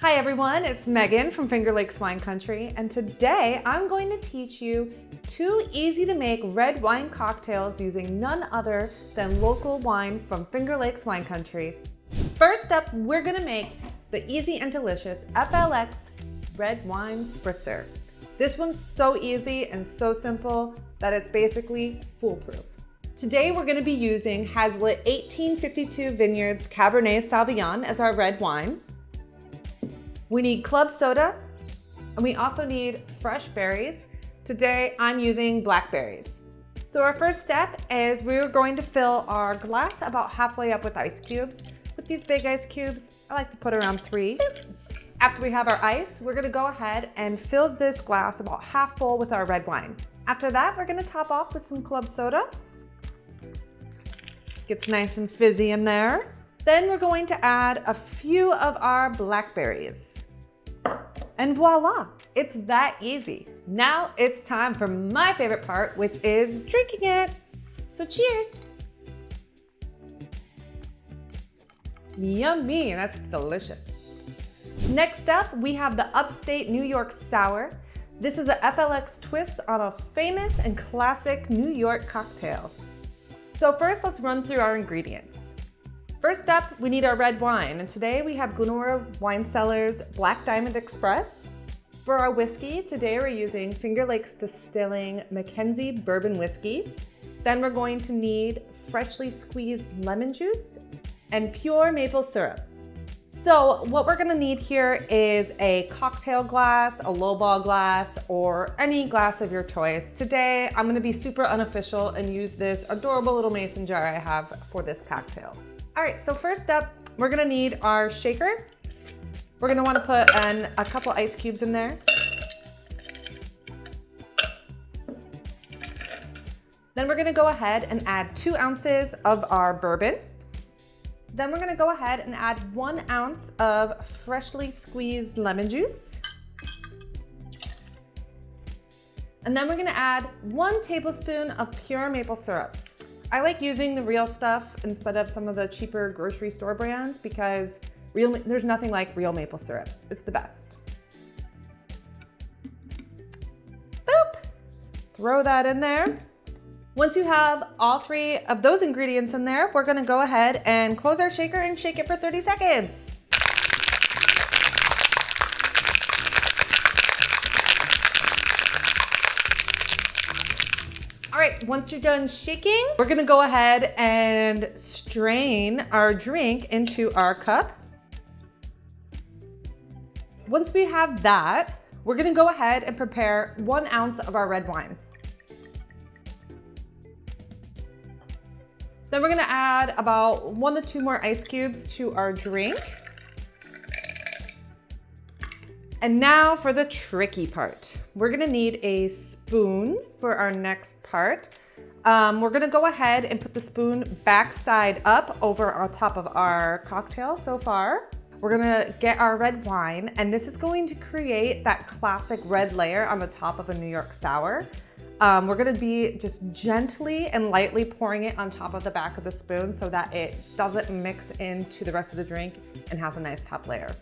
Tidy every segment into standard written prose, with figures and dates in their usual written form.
Hi everyone, it's Megan from Finger Lakes Wine Country, and today I'm going to teach you 2 easy to make red wine cocktails using none other than local wine from Finger Lakes Wine Country. First up, we're gonna make the easy and delicious FLX Red Wine Spritzer. This one's so easy and so simple that it's basically foolproof. Today we're gonna be using Hazlitt 1852 Vineyards Cabernet Sauvignon as our red wine. We need club soda, and we also need fresh berries. Today, I'm using blackberries. So our first step is we're going to fill our glass about halfway up with ice cubes. With these big ice cubes, I like to put around 3. After we have our ice, we're gonna go ahead and fill this glass about half full with our red wine. After that, we're gonna top off with some club soda. Gets nice and fizzy in there. Then we're going to add a few of our blackberries. And voila, it's that easy. Now it's time for my favorite part, which is drinking it. So cheers. Yummy, that's delicious. Next up, we have the Upstate New York Sour. This is a FLX twist on a famous and classic New York cocktail. So first, let's run through our ingredients. First up, we need our red wine, and today we have Glenora Wine Cellars Black Diamond Express. For our whiskey, today we're using Finger Lakes Distilling Mackenzie Bourbon Whiskey. Then we're going to need freshly squeezed lemon juice and pure maple syrup. So what we're gonna need here is a cocktail glass, a lowball glass, or any glass of your choice. Today, I'm gonna be super unofficial and use this adorable little mason jar I have for this cocktail. All right, so first up, we're gonna need our shaker. We're gonna wanna put a couple ice cubes in there. Then we're gonna go ahead and add 2 ounces of our bourbon. Then we're gonna go ahead and add 1 ounce of freshly squeezed lemon juice. And then we're gonna add 1 tablespoon of pure maple syrup. I like using the real stuff instead of some of the cheaper grocery store brands because there's nothing like real maple syrup. It's the best. Boop! Just throw that in there. Once you have all 3 of those ingredients in there, we're gonna go ahead and close our shaker and shake it for 30 seconds. All right, once you're done shaking, we're gonna go ahead and strain our drink into our cup. Once we have that, we're gonna go ahead and prepare 1 ounce of our red wine. Then we're gonna add about 1 to 2 more ice cubes to our drink. And now for the tricky part. We're gonna need a spoon for our next part. We're gonna go ahead and put the spoon backside up over on top of our cocktail so far. We're gonna get our red wine, and this is going to create that classic red layer on the top of a New York sour. We're gonna be just gently and lightly pouring it on top of the back of the spoon so that it doesn't mix into the rest of the drink and has a nice top layer.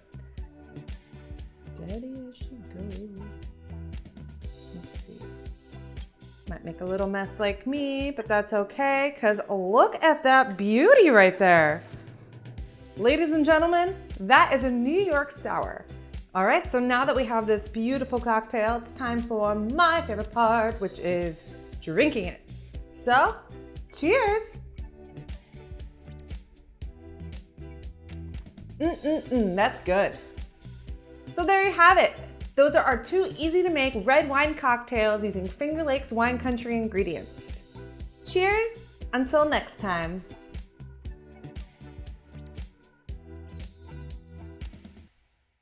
Steady as she goes. Let's see. Might make a little mess like me, but that's okay, because look at that beauty right there. Ladies and gentlemen, that is a New York sour. All right, so now that we have this beautiful cocktail, it's time for my favorite part, which is drinking it. So, cheers. That's good. So there you have it. Those are our 2 easy to make red wine cocktails using Finger Lakes Wine Country ingredients. Cheers, until next time.